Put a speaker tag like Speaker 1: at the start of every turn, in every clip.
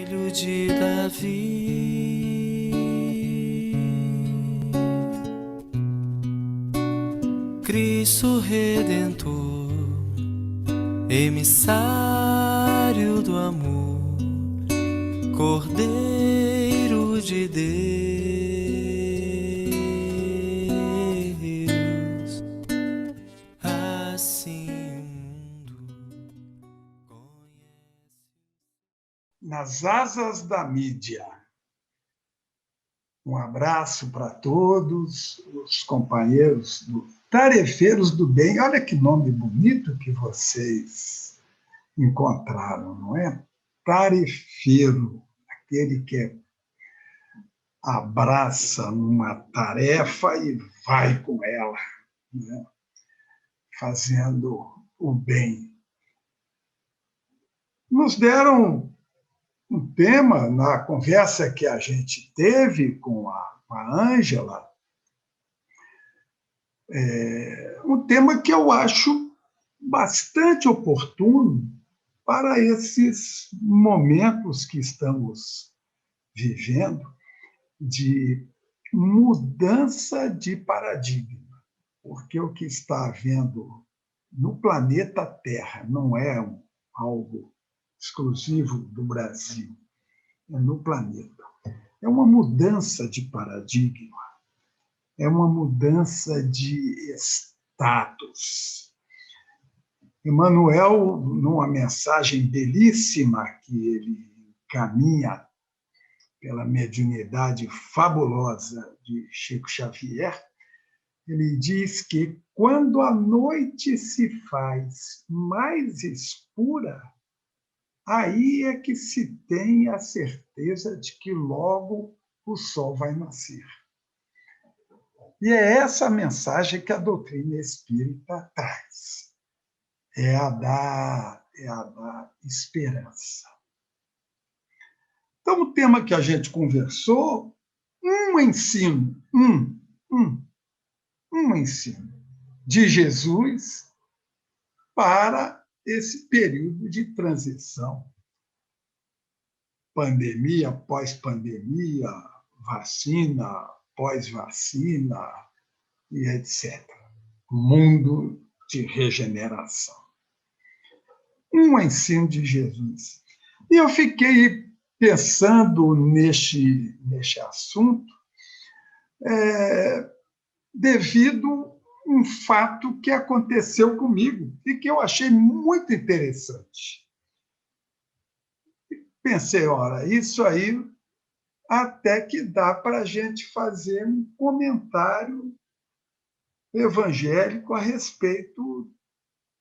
Speaker 1: Filho de Davi, Cristo Redentor, emissário do amor, Cordeiro de Deus, assim o mundo conhece.
Speaker 2: Nas asas da mídia. Um abraço para todos os companheiros do Tarefeiros do Bem. Olha que nome bonito que vocês encontraram, não é? Tarefeiro, aquele que abraça uma tarefa e vai com ela, né? Fazendo o bem. Nos deram um tema na conversa que a gente teve com a Ângela, um tema que eu acho bastante oportuno para esses momentos que estamos vivendo de mudança de paradigma, porque o que está havendo no planeta Terra não é algo exclusivo do Brasil, é no planeta. É uma mudança de paradigma, é uma mudança de status. Emmanuel, numa mensagem belíssima que ele encaminha pela mediunidade fabulosa de Chico Xavier, ele diz que quando a noite se faz mais escura, aí é que se tem a certeza de que logo o sol vai nascer. E é essa mensagem que a doutrina espírita traz. É a da esperança. Então, o tema que a gente conversou, um ensino de Jesus para esse período de transição. Pandemia, pós-pandemia, vacina, pós-vacina e etc. Mundo de regeneração. Um ensino de Jesus. E eu fiquei pensando neste assunto devido a um fato que aconteceu comigo e que eu achei muito interessante. Pensei, ora, isso aí até que dá para a gente fazer um comentário evangélico a respeito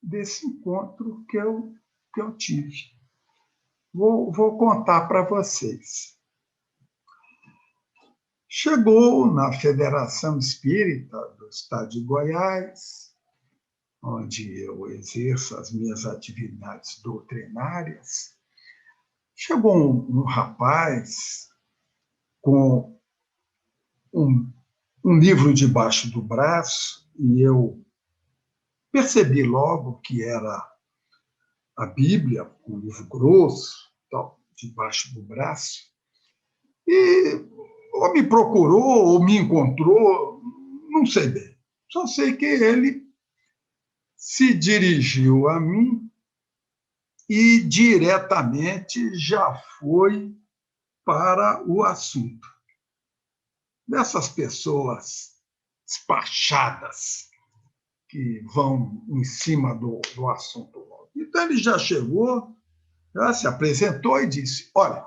Speaker 2: desse encontro que eu tive. Vou contar para vocês. Chegou na Federação Espírita do Estado de Goiás, onde eu exerço as minhas atividades doutrinárias, chegou um rapaz com um livro debaixo do braço e eu percebi logo que era a Bíblia, um livro grosso, tal, debaixo do braço, e ou me procurou ou me encontrou, não sei bem. Só sei que ele se dirigiu a mim e diretamente já foi para o assunto. Dessas pessoas despachadas que vão em cima do assunto. Então, ele já chegou, já se apresentou e disse, olha,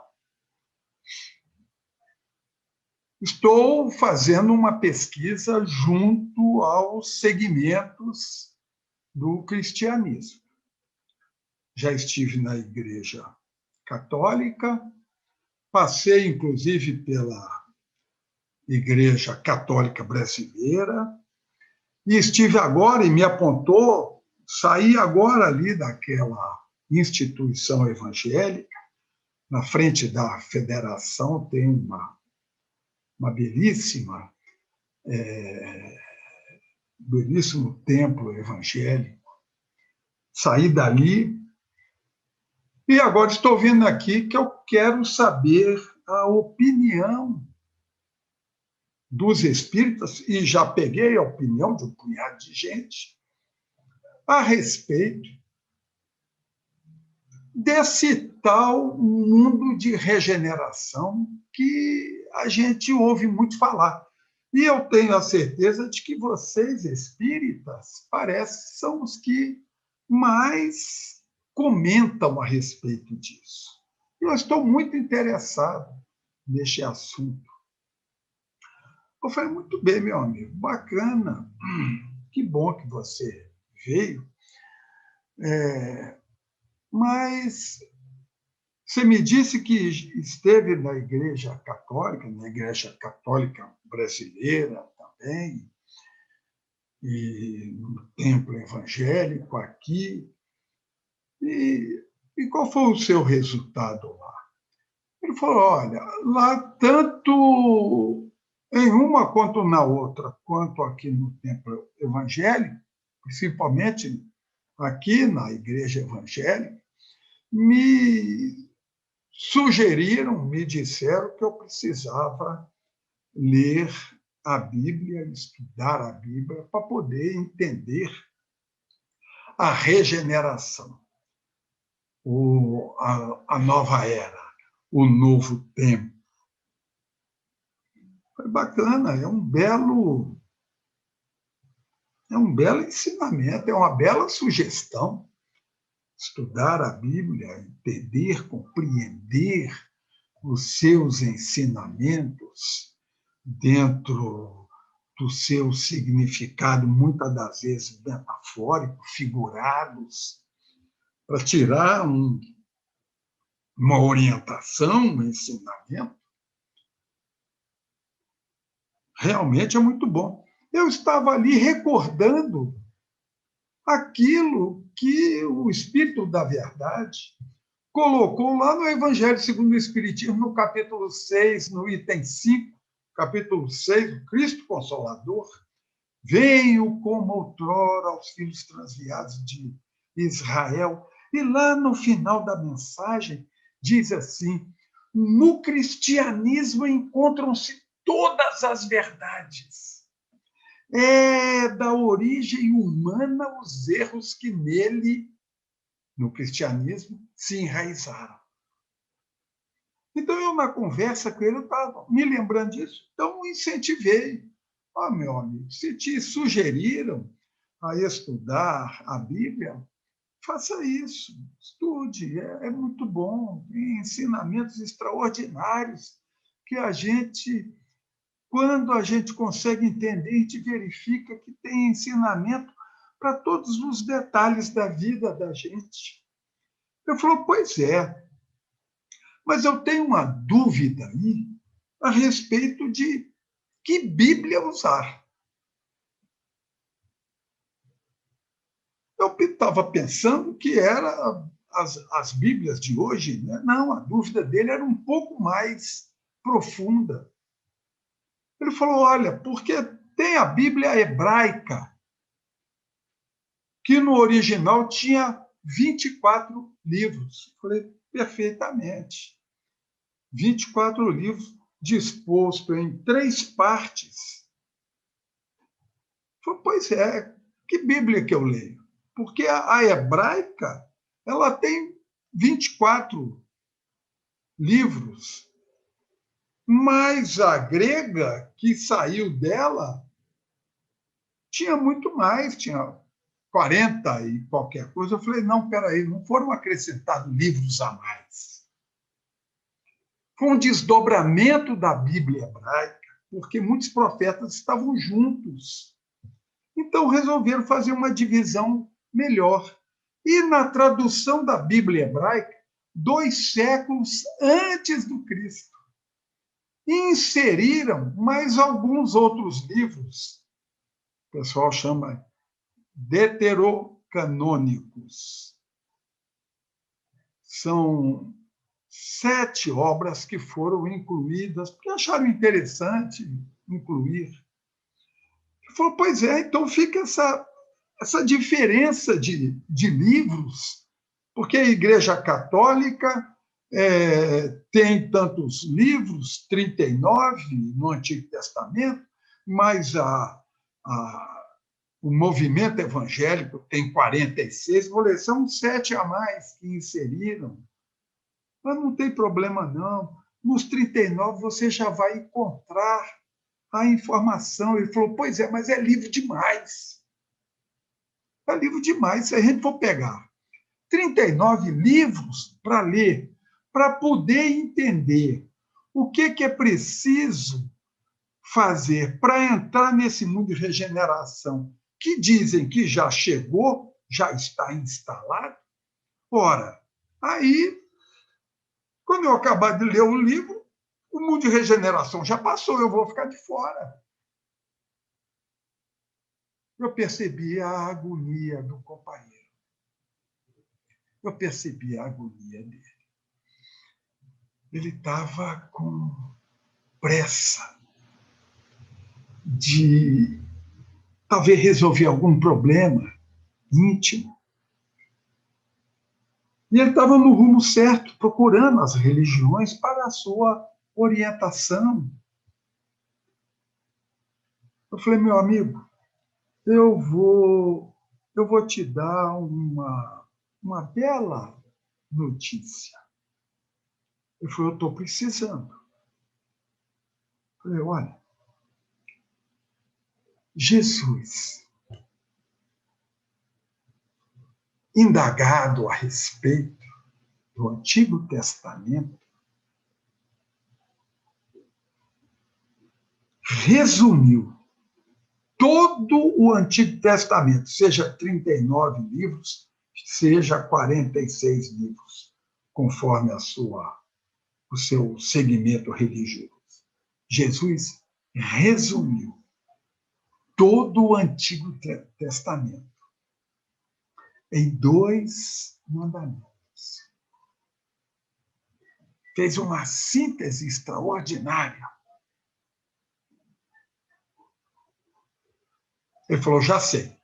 Speaker 2: estou fazendo uma pesquisa junto aos segmentos do cristianismo. Já estive na Igreja Católica, passei, inclusive, pela Igreja Católica Brasileira, e estive agora, e me apontou, saí agora ali daquela instituição evangélica, na frente da federação tem uma belíssimo templo evangélico. Saí dali E agora estou vendo aqui que eu quero saber a opinião dos espíritas, e já peguei a opinião de um punhado de gente, a respeito desse tal mundo de regeneração que a gente ouve muito falar. E eu tenho a certeza de que vocês, espíritas, parece são os que mais comentam a respeito disso. Eu estou muito interessado neste assunto. Eu falei, muito bem, meu amigo, bacana, que bom que você veio, mas você me disse que esteve na Igreja Católica Brasileira também, e no templo evangélico aqui. E qual foi o seu resultado lá? Ele falou, olha, lá tanto em uma quanto na outra, quanto aqui no templo evangélico, principalmente aqui na igreja evangélica, me sugeriram, me disseram que eu precisava ler a Bíblia, estudar a Bíblia, para poder entender a regeneração, a nova era, o novo tempo. Foi bacana, é um belo ensinamento, é uma bela sugestão. Estudar a Bíblia, entender, compreender os seus ensinamentos dentro do seu significado, muitas das vezes metafórico, figurados, para tirar uma orientação, um ensinamento, realmente é muito bom. Eu estava ali recordando aquilo que o Espírito da Verdade colocou lá no Evangelho segundo o Espiritismo, no capítulo 6, no item 5, capítulo 6, o Cristo Consolador, venho como outrora aos filhos transviados de Israel. E lá no final da mensagem diz assim, no cristianismo encontram-se todas as verdades. É da origem humana os erros que nele, no cristianismo, se enraizaram. Então, eu, na conversa com ele, eu estava me lembrando disso, então incentivei. Meu amigo, se te sugeriram a estudar a Bíblia, faça isso, estude, é muito bom, tem ensinamentos extraordinários que a gente, quando a gente consegue entender, a gente verifica que tem ensinamento para todos os detalhes da vida da gente. Eu falo, pois é, mas eu tenho uma dúvida aí a respeito de que Bíblia usar. Eu estava pensando que era as Bíblias de hoje, né? Não, a dúvida dele era um pouco mais profunda. Ele falou, olha, porque tem a Bíblia hebraica, que no original tinha 24 livros. Eu falei, perfeitamente. 24 livros dispostos em 3 partes. Eu falei, pois é, que Bíblia que eu leio? Porque a hebraica ela tem 24 livros, mas a grega, que saiu dela, tinha muito mais, tinha 40 e qualquer coisa. Eu falei, não, peraí, não foram acrescentados livros a mais. Foi um desdobramento da Bíblia hebraica, porque muitos profetas estavam juntos. Então, resolveram fazer uma divisão melhor. E na tradução da Bíblia hebraica, 2 séculos antes do Cristo, inseriram mais alguns outros livros, o pessoal chama deuterocanônicos. São 7 obras que foram incluídas, porque acharam interessante incluir. Ele falou, pois é, então fica essa diferença de livros Porque a Igreja Católica tem tantos livros, 39 no Antigo Testamento, mas o movimento evangélico tem 46, vou ler, são 7 a mais que inseriram. Mas não tem problema, não. Nos 39 você já vai encontrar a informação. Ele falou, pois é, mas é livro demais. É livro demais. Se a gente for pegar 39 livros para ler, para poder entender o que é preciso fazer para entrar nesse mundo de regeneração, que dizem que já chegou, já está instalado. Ora, aí, quando eu acabar de ler o livro, o mundo de regeneração já passou, eu vou ficar de fora. Eu percebi a agonia do companheiro. Eu percebi a agonia dele. Ele estava com pressa de talvez resolver algum problema íntimo. E ele estava no rumo certo, procurando as religiões para a sua orientação. Eu falei, meu amigo, eu vou te dar uma bela notícia. Ele falou, eu estou precisando. Eu falei, olha, Jesus, indagado a respeito do Antigo Testamento, resumiu todo o Antigo Testamento, seja 39 livros, seja 46 livros, conforme o seu segmento religioso. Jesus resumiu todo o Antigo Testamento em 2 mandamentos. Fez uma síntese extraordinária. Ele falou, já sei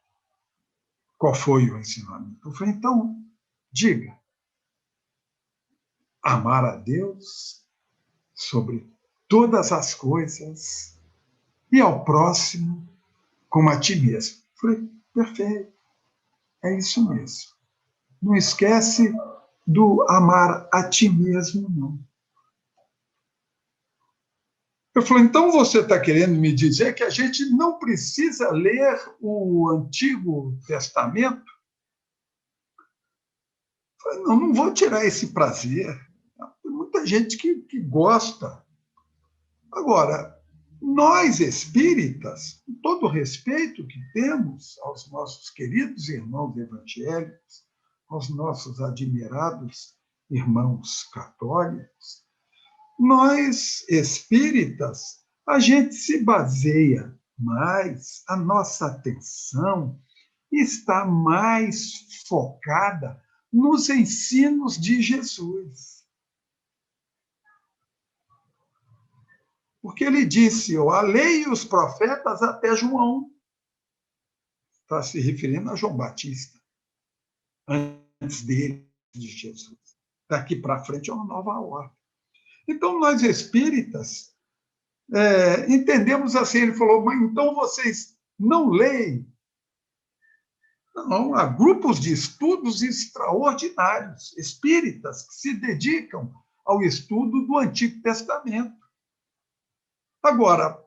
Speaker 2: qual foi o ensinamento. Eu falei, então, diga. Amar a Deus sobre todas as coisas e ao próximo como a ti mesmo. Eu falei, perfeito, é isso mesmo. Não esquece do amar a ti mesmo, não. Eu falei, então você está querendo me dizer que a gente não precisa ler o Antigo Testamento? Eu falei, não vou tirar esse prazer. Tem muita gente que gosta. Agora, nós espíritas, com todo o respeito que temos aos nossos queridos irmãos evangélicos, aos nossos admirados irmãos católicos, nós espíritas, a gente se baseia mais, a nossa atenção está mais focada nos ensinos de Jesus. Porque ele disse, a lei e os profetas até João. Está se referindo a João Batista, antes dele, de Jesus. Daqui para frente é uma nova ordem. Então, nós espíritas entendemos assim, ele falou, mas então vocês não leem? Não, há grupos de estudos extraordinários, espíritas, que se dedicam ao estudo do Antigo Testamento. Agora,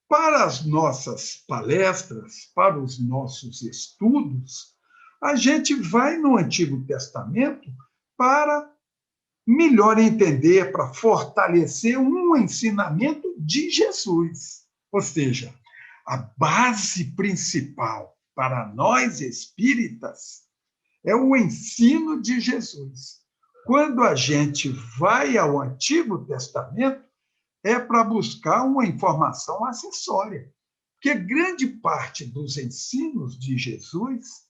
Speaker 2: para as nossas palestras, para os nossos estudos, a gente vai no Antigo Testamento para melhor entender, para fortalecer um ensinamento de Jesus. Ou seja, a base principal para nós espíritas é o ensino de Jesus. Quando a gente vai ao Antigo Testamento, é para buscar uma informação acessória. Porque grande parte dos ensinos de Jesus,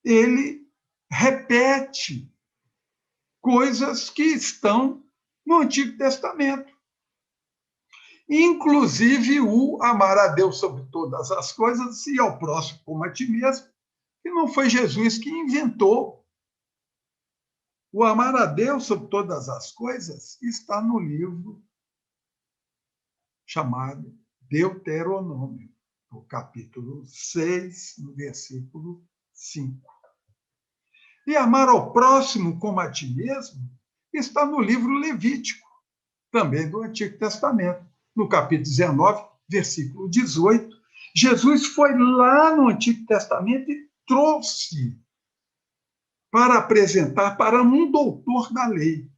Speaker 2: ele repete coisas que estão no Antigo Testamento. Inclusive o amar a Deus sobre todas as coisas e ao próximo como a ti mesmo, que não foi Jesus que inventou. O amar a Deus sobre todas as coisas está no livro chamado Deuteronômio, no capítulo 6, no versículo 5. E amar ao próximo como a ti mesmo está no livro Levítico, também do Antigo Testamento, no capítulo 19, versículo 18. Jesus foi lá no Antigo Testamento e trouxe para apresentar para um doutor da lei.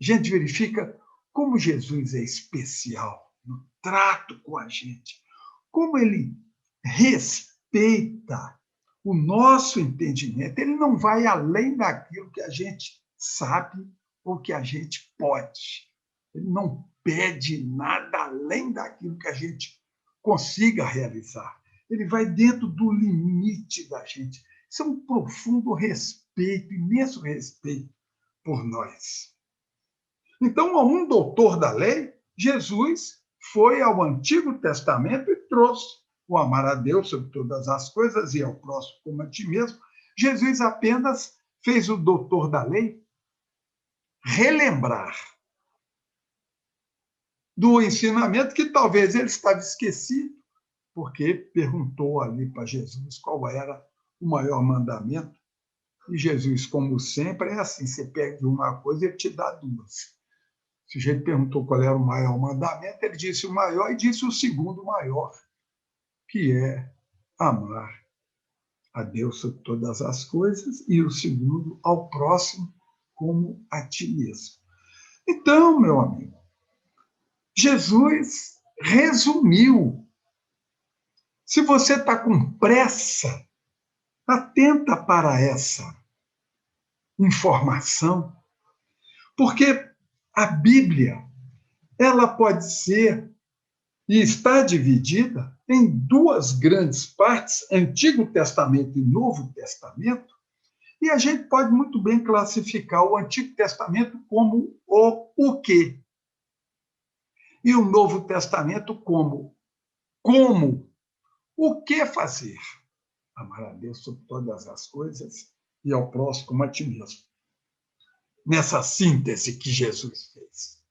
Speaker 2: A gente verifica como Jesus é especial no trato com a gente, como ele respeita o nosso entendimento. Ele não vai além daquilo que a gente sabe ou que a gente pode. Ele não pede nada além daquilo que a gente consiga realizar. Ele vai dentro do limite da gente. Isso é um profundo respeito, imenso respeito por nós. Então, a um doutor da lei, Jesus foi ao Antigo Testamento e trouxe o amar a Deus sobre todas as coisas e ao próximo como a ti mesmo. Jesus apenas fez o doutor da lei relembrar do ensinamento que talvez ele estava esquecido, porque perguntou ali para Jesus qual era o maior mandamento. E Jesus, como sempre, é assim, você pede uma coisa e ele te dá duas. O sujeito perguntou qual era o maior mandamento, ele disse o maior e disse o segundo maior, que é amar a Deus sobre todas as coisas e o segundo ao próximo como a ti mesmo. Então, meu amigo, Jesus resumiu. Se você está com pressa, atenta para essa informação, porque a Bíblia ela pode ser e está dividida em duas grandes partes, Antigo Testamento e Novo Testamento, e a gente pode muito bem classificar o Antigo Testamento como o quê? E o Novo Testamento como o que fazer? Amar a Deus sobre todas as coisas e ao próximo como a ti mesmo. Nessa síntese que Jesus fez.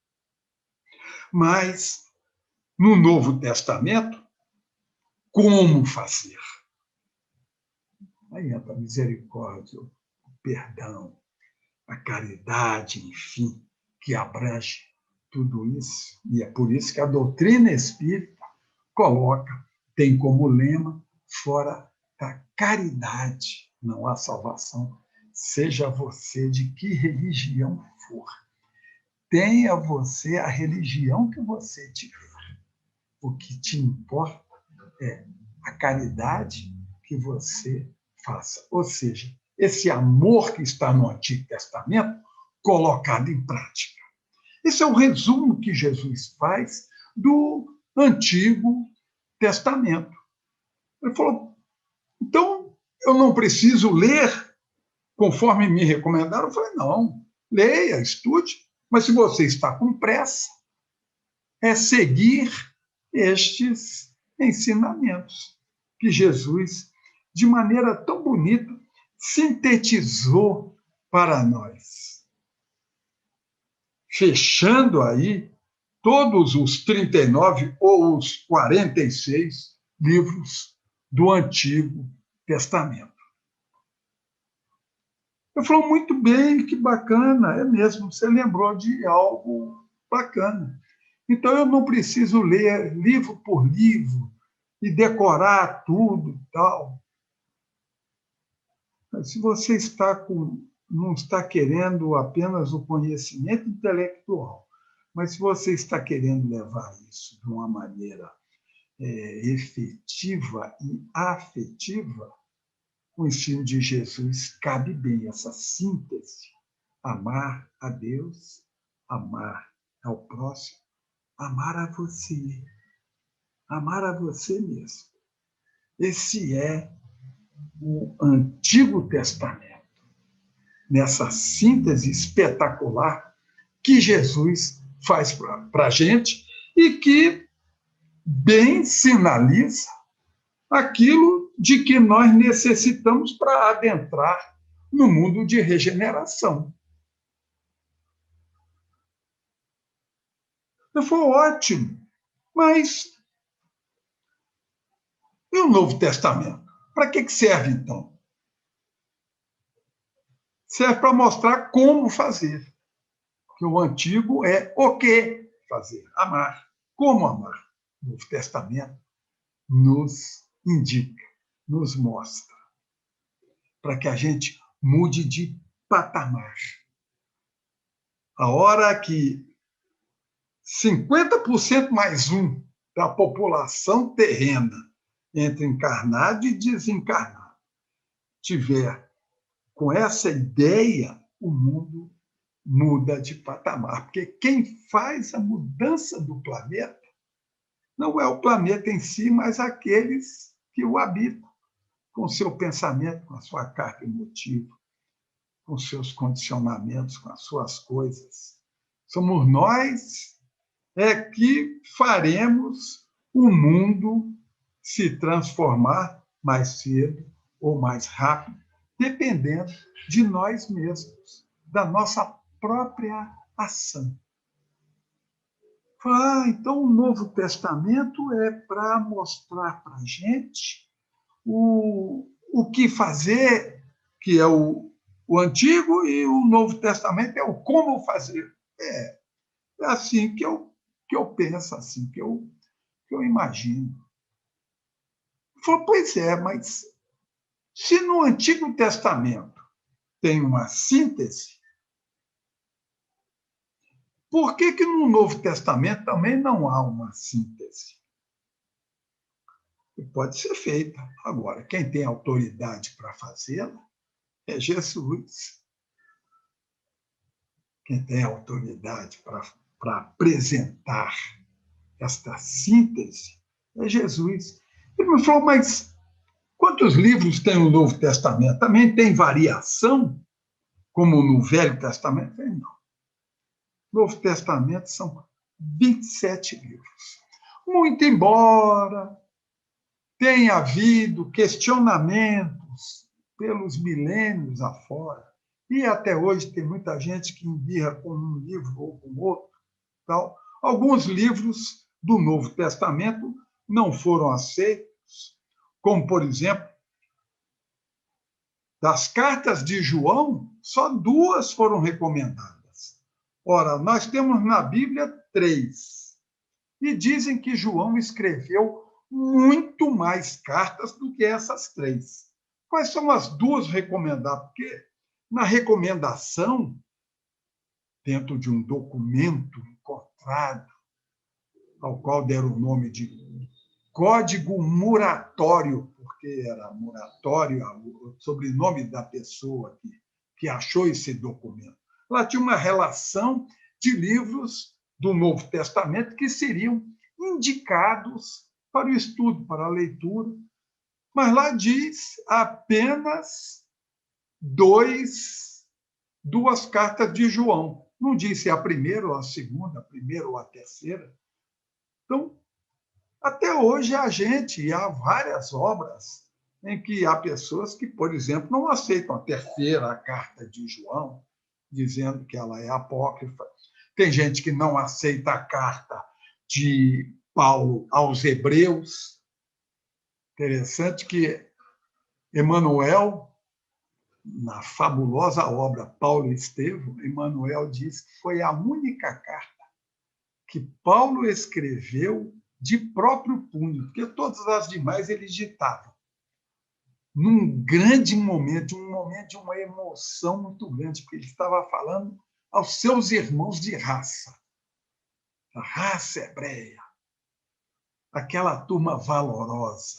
Speaker 2: Mas, no Novo Testamento, como fazer? Aí entra a misericórdia, o perdão, a caridade, enfim, que abrange tudo isso. E é por isso que a doutrina espírita tem como lema, fora da caridade não há salvação, seja você de que religião for. Tenha você a religião que você tiver. O que te importa é a caridade que você faça. Ou seja, esse amor que está no Antigo Testamento colocado em prática. Esse é o resumo que Jesus faz do Antigo Testamento. Ele falou, então, eu não preciso ler conforme me recomendaram? Eu falei, não, leia, estude, mas se você está com pressa, é seguir estes ensinamentos que Jesus, de maneira tão bonita, sintetizou para nós. Fechando aí todos os 39 ou os 46 livros do Antigo Testamento. Eu falo, muito bem, que bacana, é mesmo, você lembrou de algo bacana. Então, eu não preciso ler livro por livro e decorar tudo e tal. Mas se você não está querendo apenas o conhecimento intelectual, mas se você está querendo levar isso de uma maneira efetiva e afetiva, o ensino de Jesus cabe bem, essa síntese. Amar a Deus, amar ao próximo, amar a você mesmo. Esse é o Antigo Testamento, nessa síntese espetacular que Jesus faz para a gente e que bem sinaliza aquilo de que nós necessitamos para adentrar no mundo de regeneração. Foi ótimo, mas e o Novo Testamento? Para que serve, então? Serve para mostrar como fazer. Porque o Antigo é o que fazer, amar. Como amar? O Novo Testamento nos indica, nos mostra, para que a gente mude de patamar. A hora que 50% mais um da população terrena, entre encarnado e desencarnado, tiver com essa ideia, o mundo muda de patamar. Porque quem faz a mudança do planeta não é o planeta em si, mas aqueles que o habitam, com o seu pensamento, com a sua carga emotiva, com os seus condicionamentos, com as suas coisas. Somos nós que faremos o mundo se transformar mais cedo ou mais rápido, dependendo de nós mesmos, da nossa própria ação. Então o Novo Testamento é para mostrar para a gente o que fazer, que é o Antigo, e o Novo Testamento é o como fazer. É assim que eu penso, assim que eu imagino. Pois é, mas se no Antigo Testamento tem uma síntese, por que no Novo Testamento também não há uma síntese? E pode ser feita. Agora, quem tem autoridade para fazê-la é Jesus. Quem tem autoridade para apresentar esta síntese é Jesus. Ele me falou, mas quantos livros tem o Novo Testamento? Também tem variação, como no Velho Testamento? Eu falei, não. Novo Testamento são 27 livros. Muito embora tenha havido questionamentos pelos milênios afora, e até hoje tem muita gente que embirra com um livro ou com outro, tal. Alguns livros do Novo Testamento não foram aceitos, como, por exemplo, das cartas de João, só 2 foram recomendadas. Ora, nós temos na Bíblia 3. E dizem que João escreveu muito mais cartas do que essas 3. Quais são as 2 recomendadas? Porque na recomendação, dentro de um documento encontrado, ao qual deram o nome de Código Muratório, porque era Muratório, o sobrenome da pessoa que achou esse documento. Lá tinha uma relação de livros do Novo Testamento que seriam indicados para o estudo, para a leitura, mas lá diz apenas 2 cartas de João. Não diz se é a primeira ou a segunda, a primeira ou a terceira. Então, até hoje há várias obras em que há pessoas que, por exemplo, não aceitam a terceira carta de João, dizendo que ela é apócrifa. Tem gente que não aceita a carta de Paulo aos Hebreus. Interessante que Emmanuel, na fabulosa obra Paulo e Estevão, Emmanuel diz que foi a única carta que Paulo escreveu de próprio punho, porque todas as demais ele ditava. Num grande momento, um momento de uma emoção muito grande, porque ele estava falando aos seus irmãos de raça, a raça hebreia, aquela turma valorosa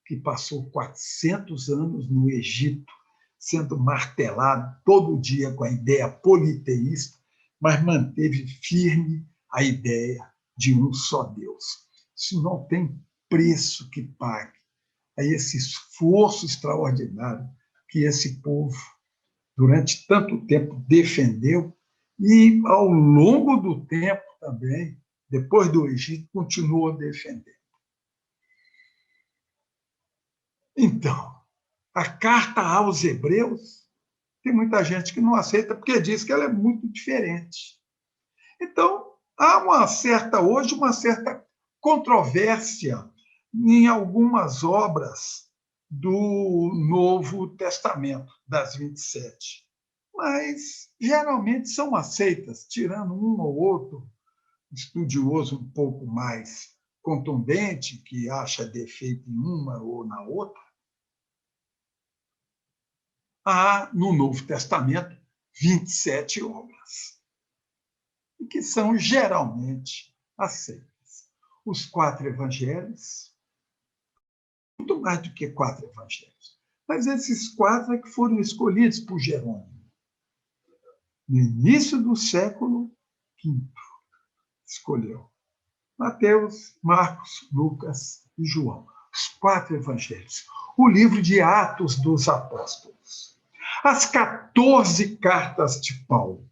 Speaker 2: que passou 400 anos no Egito, sendo martelado todo dia com a ideia politeísta, mas manteve firme a ideia de um só Deus. Isso não tem preço que pague a esse esforço extraordinário que esse povo, durante tanto tempo, defendeu e, ao longo do tempo também, depois do Egito, continuou defendendo. Então, a carta aos Hebreus, tem muita gente que não aceita porque diz que ela é muito diferente. Então, há hoje uma certa controvérsia em algumas obras do Novo Testamento, das 27. Mas, geralmente, são aceitas, tirando um ou outro estudioso um pouco mais contundente, que acha defeito em uma ou na outra. Há, no Novo Testamento, 27 obras, e que são geralmente aceitas. Os 4 evangelhos, muito mais do que 4 evangelhos, mas esses 4 é que foram escolhidos por Jerônimo. No início do século V, escolheu Mateus, Marcos, Lucas e João, os 4 evangelhos. O livro de Atos dos Apóstolos, as 14 cartas de Paulo,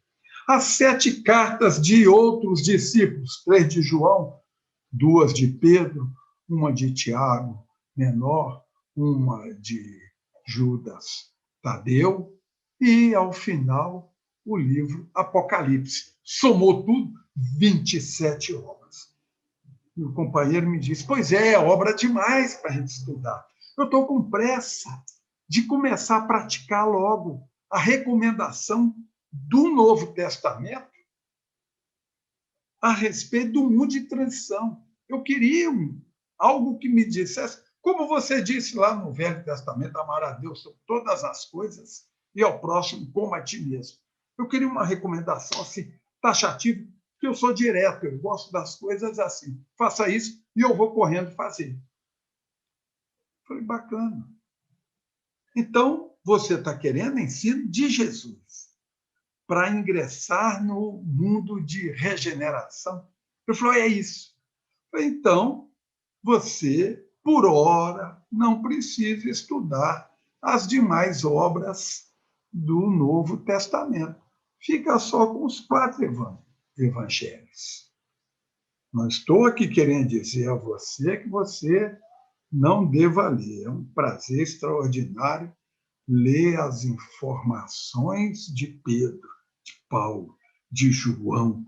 Speaker 2: as 7 cartas de outros discípulos, 3 de João, 2 de Pedro, uma de Tiago, menor, uma de Judas Tadeu, e, ao final, o livro Apocalipse. Somou tudo, 27 obras. E o companheiro me disse, pois é obra demais para a gente estudar. Eu estou com pressa de começar a praticar logo a recomendação do Novo Testamento a respeito do mundo de transição. Eu queria algo que me dissesse, como você disse lá no Velho Testamento, amar a Deus sobre todas as coisas e ao próximo como a ti mesmo. Eu queria uma recomendação assim, taxativa, que eu sou direto, eu gosto das coisas assim. Faça isso e eu vou correndo fazer. Falei, bacana. Então, você está querendo ensino de Jesus para ingressar no mundo de regeneração? Ele falou, é isso. Eu falei, então, você, por hora, não precisa estudar as demais obras do Novo Testamento. Fica só com os 4 evangelhos. Não estou aqui querendo dizer a você que você não deva ler. É um prazer extraordinário ler as informações de Pedro, de Paulo, de João.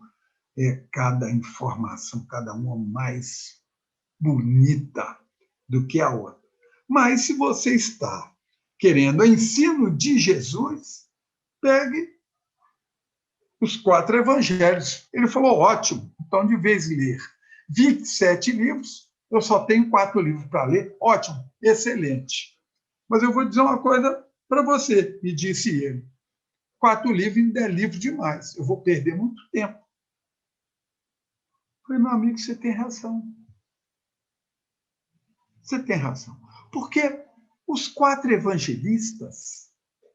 Speaker 2: É cada informação, cada uma mais bonita do que a outra. Mas, se você está querendo o ensino de Jesus, pegue os 4 evangelhos. Ele falou, ótimo, então, de vez em ler 27 livros, eu só tenho 4 livros para ler. Ótimo, excelente. Mas eu vou dizer uma coisa para você, me disse ele. 4 livros ainda é livro demais, eu vou perder muito tempo. Eu falei, meu amigo, você tem razão. Você tem razão. Porque os 4 evangelistas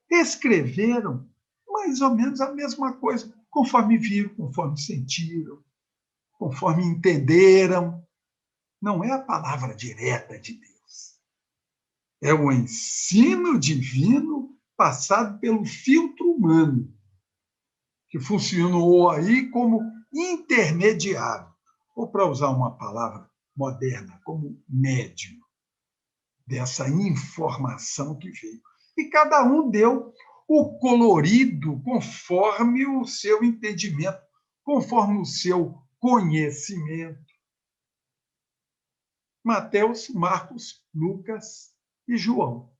Speaker 2: escreveram mais ou menos a mesma coisa, conforme viram, conforme sentiram, conforme entenderam. Não é a palavra direta de Deus. É o ensino divino passado pelo filtro humano, que funcionou aí como intermediário, ou, para usar uma palavra moderna, como médium dessa informação que veio. E cada um deu o colorido conforme o seu entendimento, conforme o seu conhecimento. Mateus, Marcos, Lucas e João.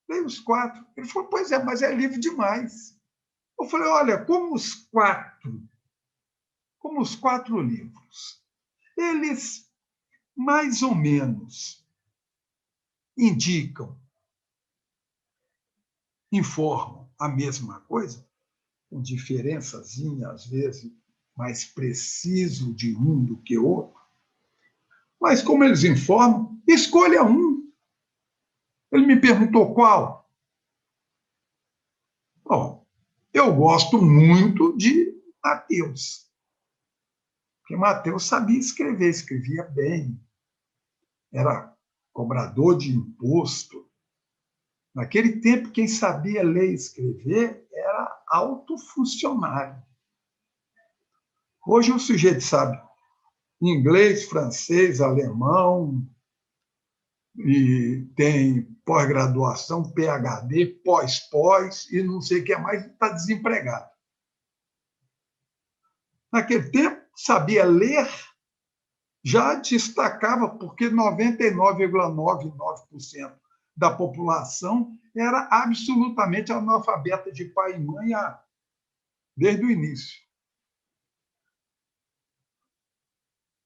Speaker 2: Leio os 4. Ele falou, pois é, mas é livro demais. Eu falei, olha, como os 4 livros, eles mais ou menos indicam, informam a mesma coisa, com diferençazinha, às vezes, mais preciso de um do que outro. Mas, como eles informam, escolha um. Ele me perguntou qual. Bom, eu gosto muito de Mateus, porque Mateus sabia escrever, escrevia bem, era cobrador de imposto. Naquele tempo, quem sabia ler e escrever era alto funcionário. Hoje o sujeito sabe inglês, francês, alemão, e tem pós-graduação, PhD, pós-pós e não sei o que mais, está desempregado. Naquele tempo, sabia ler, já destacava, porque 99,99% da população era absolutamente analfabeta de pai e mãe desde o início.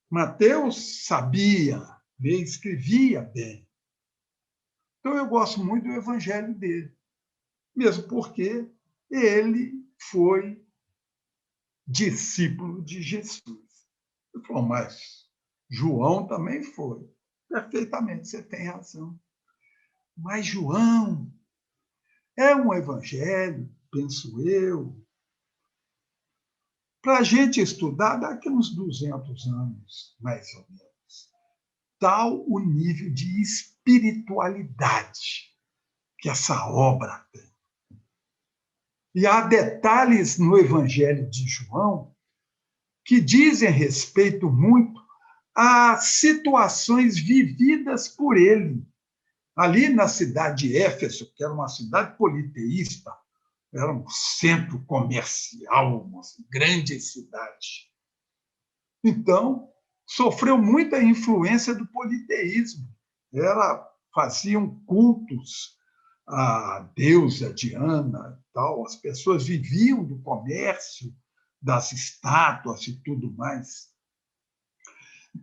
Speaker 2: Mateus sabia ler, escrevia bem. Então, eu gosto muito do evangelho dele, mesmo porque ele foi discípulo de Jesus. Ele falou, mas João também foi. Perfeitamente, você tem razão. Mas João é um evangelho, penso eu, para a gente estudar daqui a uns 200 anos, mais ou menos. Tal o nível de espiritualidade que essa obra tem. E há detalhes no Evangelho de João que dizem respeito muito a situações vividas por ele. Ali na cidade de Éfeso, que era uma cidade politeísta, era um centro comercial, uma grande cidade. Então, sofreu muita influência do politeísmo. Faziam cultos à deusa Diana, tal. As pessoas viviam do comércio, das estátuas e tudo mais.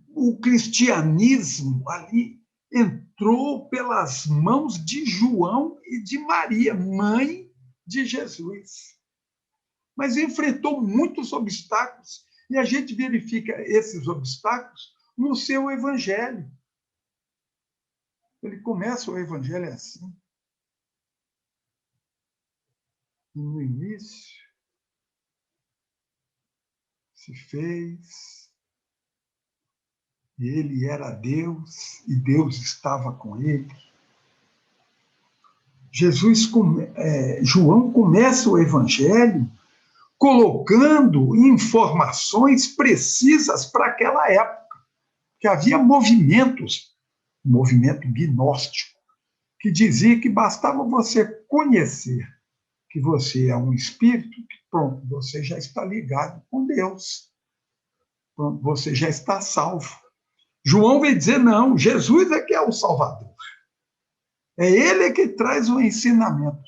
Speaker 2: O cristianismo ali entrou pelas mãos de João e de Maria, mãe de Jesus. Mas enfrentou muitos obstáculos, e a gente verifica esses obstáculos no seu evangelho. Ele começa o evangelho assim. E no início se fez, e ele era Deus, e Deus estava com ele. João começa o evangelho colocando informações precisas para aquela época, que havia movimentos, movimento gnóstico, que dizia que bastava você conhecer que você é um espírito, que pronto, você já está ligado com Deus. Pronto, você já está salvo. João veio dizer, não, Jesus é que é o Salvador. É ele que traz o ensinamento.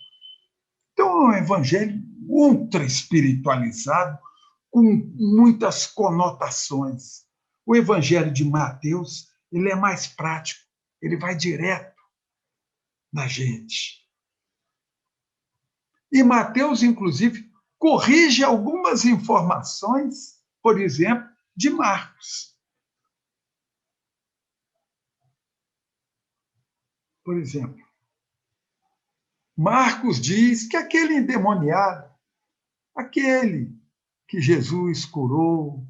Speaker 2: Então, é um evangelho ultra espiritualizado, com muitas conotações. O evangelho de Mateus, ele é mais prático, ele vai direto na gente. E Mateus, inclusive, corrige algumas informações, por exemplo, de Marcos. Por exemplo, Marcos diz que aquele endemoniado, aquele que Jesus curou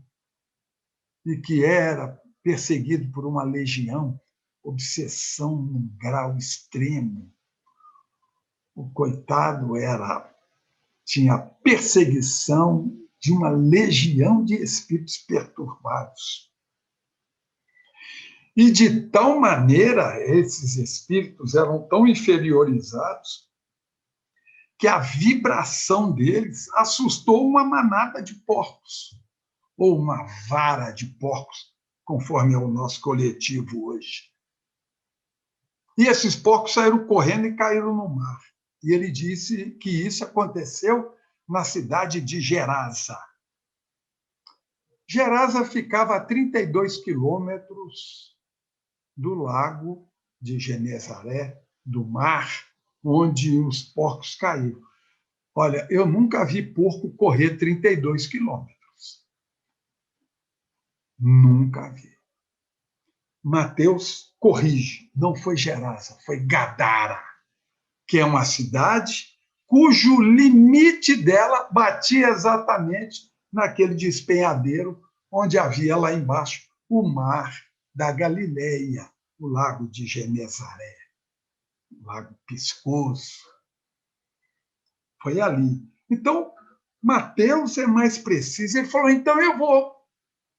Speaker 2: e que era perseguido por uma legião, obsessão num grau extremo, o coitado tinha perseguição de uma legião de espíritos perturbados. E de tal maneira, esses espíritos eram tão inferiorizados que a vibração deles assustou uma manada de porcos, ou uma vara de porcos, conforme é o nosso coletivo hoje. E esses porcos saíram correndo e caíram no mar. E ele disse que isso aconteceu na cidade de Gerasa. Gerasa ficava a 32 quilômetros do lago de Genezaré, do mar, onde os porcos caíram. Olha, eu nunca vi porco correr 32 quilômetros. Nunca vi. Mateus corrige, não foi Gerasa, foi Gadara, que é uma cidade cujo limite dela batia exatamente naquele despenhadeiro onde havia lá embaixo o mar da Galileia, o lago de Genezaré, o lago Piscoso. Foi ali. Então, Mateus é mais preciso. Ele falou, então eu vou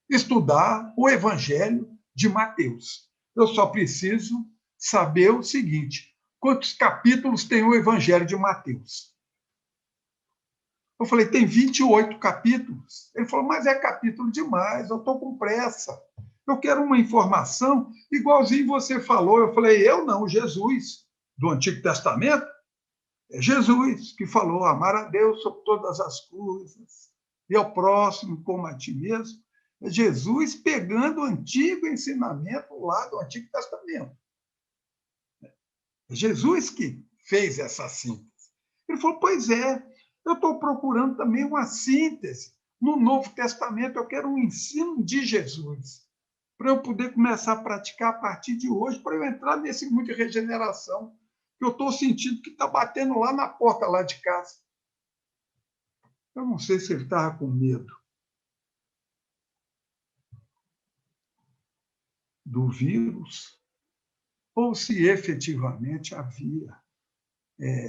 Speaker 2: estudar o Evangelho de Mateus. Eu só preciso saber o seguinte: quantos capítulos tem o Evangelho de Mateus? Eu falei, tem 28 capítulos. Ele falou, mas é capítulo demais, eu estou com pressa. Eu quero uma informação igualzinho você falou. Eu falei, eu não, Jesus, do Antigo Testamento, é Jesus que falou, amar a Deus sobre todas as coisas e ao próximo como a ti mesmo. É Jesus pegando o antigo ensinamento lá do Antigo Testamento. É Jesus que fez essa síntese. Ele falou, pois é, eu estou procurando também uma síntese no Novo Testamento, eu quero um ensino de Jesus, para eu poder começar a praticar a partir de hoje, para eu entrar nesse mundo de regeneração, que eu estou sentindo que está batendo lá na porta lá de casa. Eu não sei se ele estava com medo do vírus ou se efetivamente havia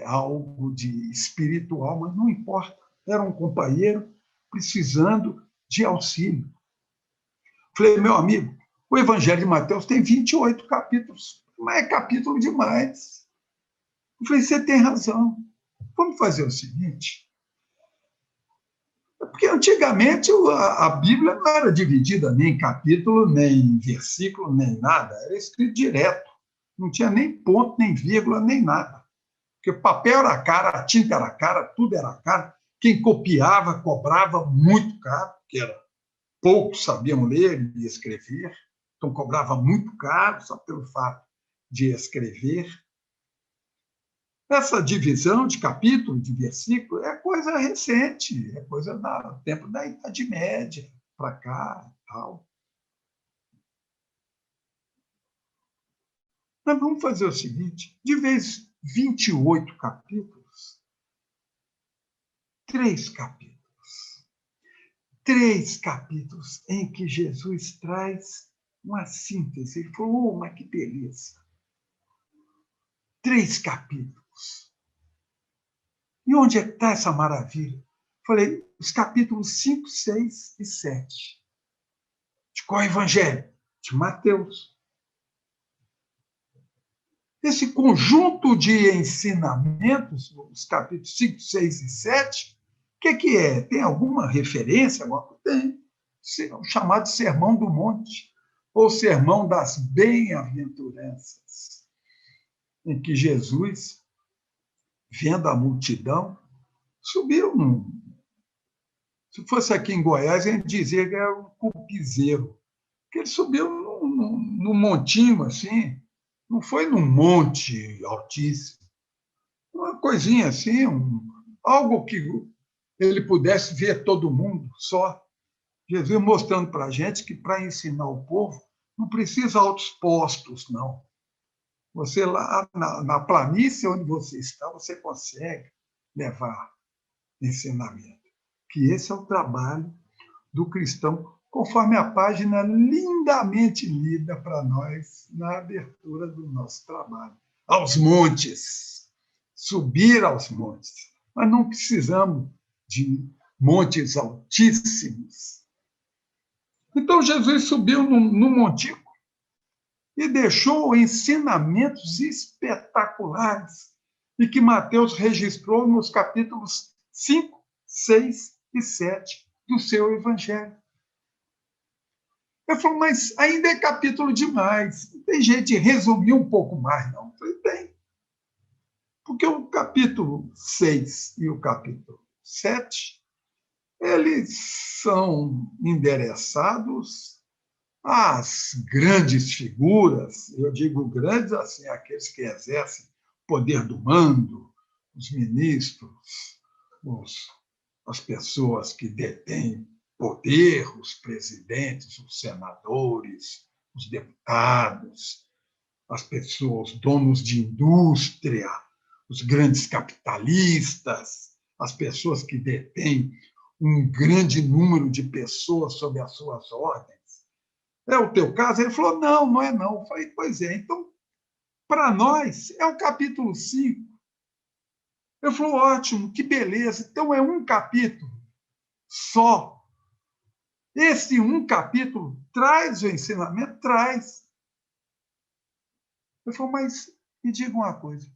Speaker 2: algo de espiritual, mas não importa. Era um companheiro precisando de auxílio. Falei, meu amigo, o Evangelho de Mateus tem 28 capítulos, mas é capítulo demais. Eu falei, você tem razão. Vamos fazer o seguinte. Porque antigamente a Bíblia não era dividida nem em capítulo, nem em versículo, nem nada. Era escrito direto. Não tinha nem ponto, nem vírgula, nem nada. Porque o papel era caro, a tinta era cara, tudo era caro. Quem copiava cobrava muito caro, porque poucos sabiam ler e escrever, então cobrava muito caro só pelo fato de escrever. Essa divisão de capítulo, de versículo, é coisa recente, é coisa do tempo da Idade Média, para cá e tal. Mas vamos fazer o seguinte, de vez 28 capítulos, 3 capítulos. 3 capítulos em que Jesus traz uma síntese. Ele falou, mas que beleza. 3 capítulos. E onde é que está essa maravilha? Falei, os capítulos 5, 6 e 7. De qual evangelho? De Mateus. Esse conjunto de ensinamentos, os capítulos 5, 6 e 7, o que é? Tem alguma referência? Tem. O chamado Sermão do Monte, ou Sermão das Bem-aventuranças, em que Jesus, vendo a multidão, subiu se fosse aqui em Goiás, a gente dizia que era um cupizeiro, que ele subiu num montinho assim, não foi num monte altíssimo, uma coisinha assim, algo que ele pudesse ver todo mundo só. Jesus mostrando para a gente que para ensinar o povo não precisa altos postos, não. Você lá na planície onde você está, você consegue levar ensinamento. Que esse é o trabalho do cristão, conforme a página lindamente lida para nós na abertura do nosso trabalho. Aos montes, subir aos montes. Mas não precisamos de montes altíssimos. Então, Jesus subiu no montico e deixou ensinamentos espetaculares e que Mateus registrou nos capítulos 5, 6 e 7 do seu evangelho. Eu falei, mas ainda é capítulo demais. Tem jeito de resumir um pouco mais, não? Eu falei, tem. Porque o capítulo 6 e o capítulo 7, eles são endereçados às grandes figuras, eu digo grandes assim, aqueles que exercem poder do mando, os ministros, as pessoas que detêm poder, os presidentes, os senadores, os deputados, as pessoas, donos de indústria, os grandes capitalistas, as pessoas que detêm um grande número de pessoas sob as suas ordens. É o teu caso? Ele falou, não, não é não. Eu falei, pois é, então, para nós, é o capítulo 5. Ele falou, ótimo, que beleza. Então, é um capítulo só. Esse um capítulo traz o ensinamento? Traz. Ele falou, mas me diga uma coisa,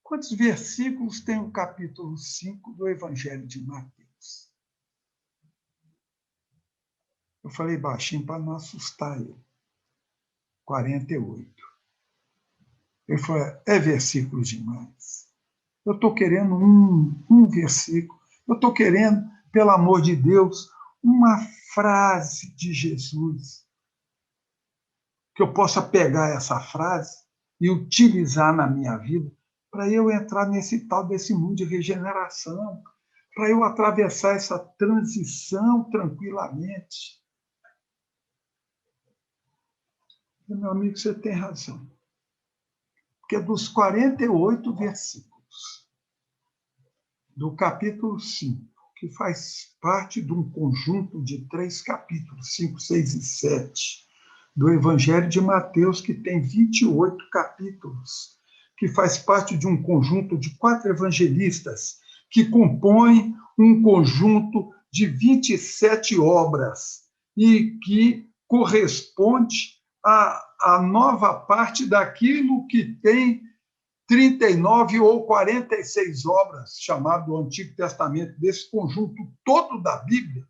Speaker 2: quantos versículos tem o capítulo 5 do Evangelho de Mateus? Eu falei baixinho para não assustar ele. 48. Ele falou, é versículo demais. Eu estou querendo um versículo. Eu estou querendo, pelo amor de Deus, uma frase de Jesus, que eu possa pegar essa frase e utilizar na minha vida para eu entrar nesse tal desse mundo de regeneração, para eu atravessar essa transição tranquilamente. E, meu amigo, você tem razão. Porque dos 48 versículos do capítulo 5, que faz parte de um conjunto de 3 capítulos, 5, 6 e 7, do Evangelho de Mateus, que tem 28 capítulos, que faz parte de um conjunto de 4 evangelistas, que compõem um conjunto de 27 obras, e que corresponde à nova parte daquilo que tem 39 ou 46 obras, chamado Antigo Testamento, desse conjunto todo da Bíblia.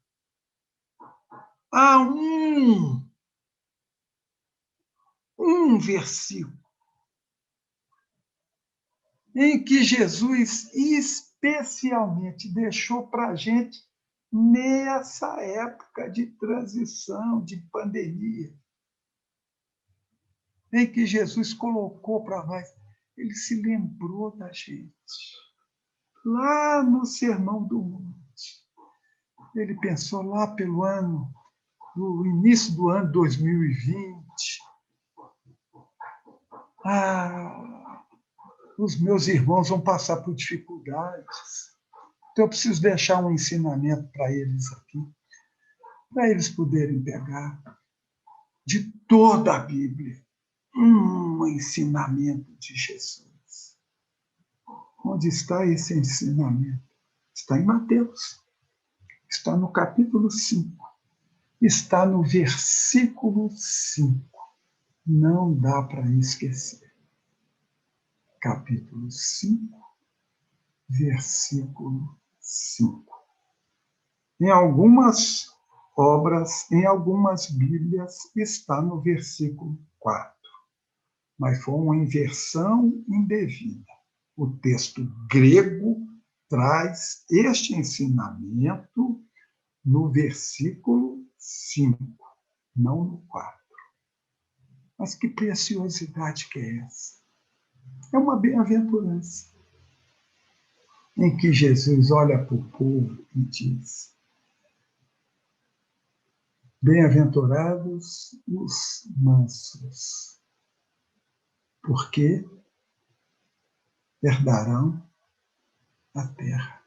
Speaker 2: Há um versículo em que Jesus especialmente deixou para a gente nessa época de transição, de pandemia, em que Jesus colocou para nós, ele se lembrou da gente, lá no Sermão do Monte. Ele pensou lá no início do ano 2020, os meus irmãos vão passar por dificuldades. Então, eu preciso deixar um ensinamento para eles aqui, para eles poderem pegar de toda a Bíblia um ensinamento de Jesus. Onde está esse ensinamento? Está em Mateus. Está no capítulo 5. Está no versículo 5. Não dá para esquecer. Capítulo 5, versículo 5. Em algumas obras, em algumas Bíblias, está no versículo 4. Mas foi uma inversão indevida. O texto grego traz este ensinamento no versículo 5, não no 4. Mas que preciosidade que é essa? É uma bem-aventurança em que Jesus olha para o povo e diz: bem-aventurados os mansos, porque herdarão a terra.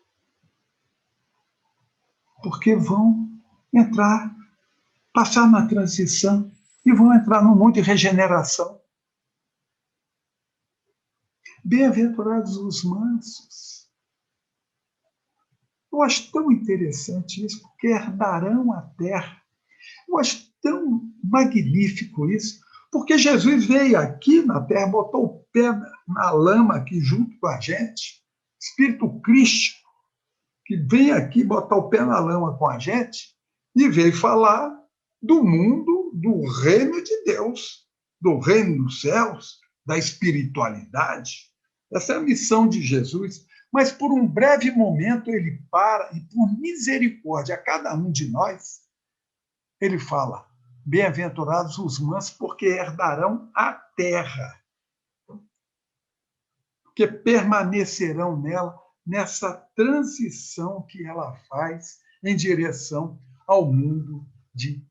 Speaker 2: Porque vão entrar, passar na transição e vão entrar no mundo de regeneração. Bem-aventurados os mansos. Eu acho tão interessante isso, porque herdarão a terra. Eu acho tão magnífico isso, porque Jesus veio aqui na terra, botou o pé na lama aqui junto com a gente, Espírito Cristo, que vem aqui botar o pé na lama com a gente, e veio falar do mundo, do reino de Deus, do reino dos céus, da espiritualidade. Essa é a missão de Jesus. Mas por um breve momento ele para e, por misericórdia a cada um de nós, ele fala: bem-aventurados os mansos, porque herdarão a terra, porque permanecerão nela, nessa transição que ela faz em direção ao mundo de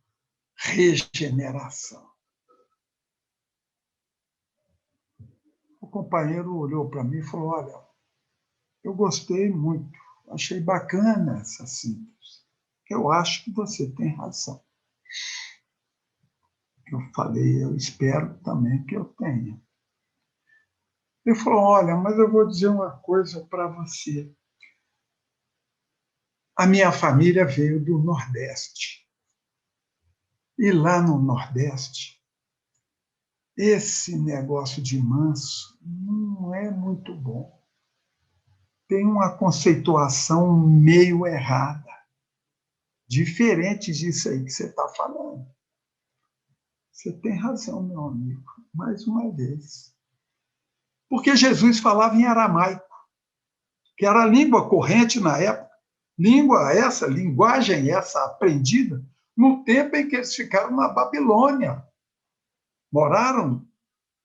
Speaker 2: regeneração. O companheiro olhou para mim e falou: olha, eu gostei muito, achei bacana essa síntese. Eu acho que você tem razão. Eu falei: eu espero também que eu tenha. Ele falou: olha, mas eu vou dizer uma coisa para você. A minha família veio do Nordeste. E lá no Nordeste, esse negócio de manso não é muito bom. Tem uma conceituação meio errada, diferente disso aí que você está falando. Você tem razão, meu amigo, mais uma vez. Porque Jesus falava em aramaico, que era a língua corrente na época, linguagem essa aprendida no tempo em que eles ficaram na Babilônia. Moraram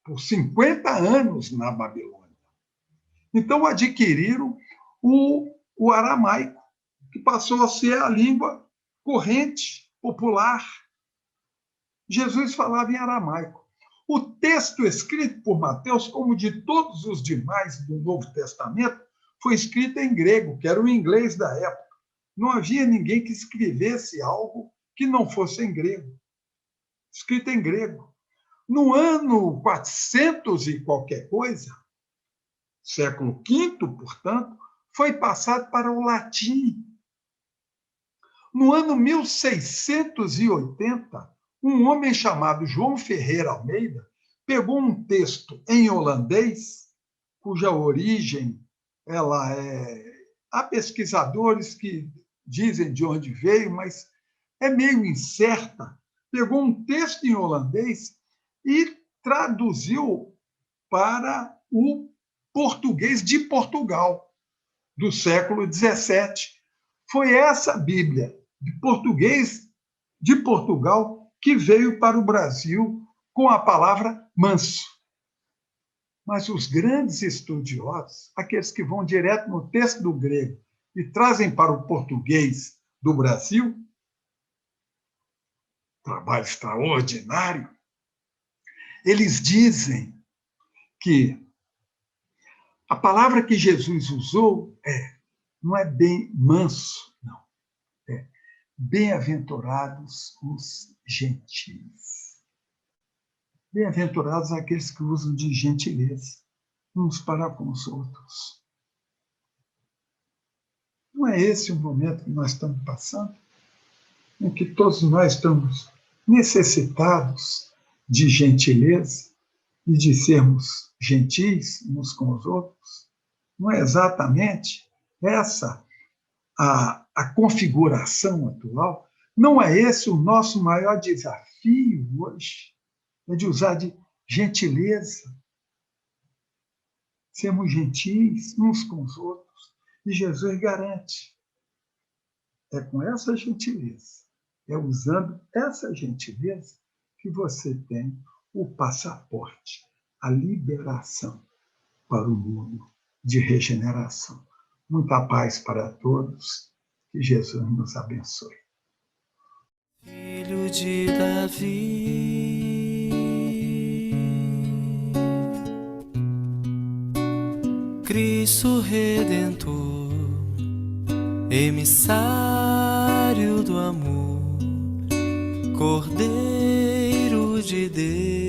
Speaker 2: por 50 anos na Babilônia. Então adquiriram o aramaico, que passou a ser a língua corrente, popular. Jesus falava em aramaico. O texto escrito por Mateus, como de todos os demais do Novo Testamento, foi escrito em grego, que era o inglês da época. Não havia ninguém que escrevesse algo que não fosse em grego. Escrito em grego. No ano 400 e qualquer coisa, século V, portanto, foi passado para o latim. No ano 1680, um homem chamado João Ferreira Almeida pegou um texto em holandês, cuja origem ela é... Há pesquisadores que dizem de onde veio, mas é meio incerta. Pegou um texto em holandês e traduziu para o português de Portugal, do século XVII. Foi essa Bíblia de português de Portugal que veio para o Brasil com a palavra manso. Mas os grandes estudiosos, aqueles que vão direto no texto do grego e trazem para o português do Brasil, trabalho extraordinário, eles dizem que a palavra que Jesus usou não é bem manso, não. É bem-aventurados os gentis. Bem-aventurados aqueles que usam de gentileza uns para com os outros. Não é esse o momento que nós estamos passando? Em que todos nós estamos necessitados de gentileza e de sermos gentis uns com os outros? Não é exatamente essa a configuração atual? Não é esse o nosso maior desafio hoje? É de usar de gentileza, sermos gentis uns com os outros. E Jesus garante. É com essa gentileza, é usando essa gentileza que você tem o passaporte, a liberação para o mundo de regeneração. Muita paz para todos, que Jesus nos abençoe.
Speaker 1: Filho de Davi, Cristo Redentor, emissário do amor, Cordeiro de Deus,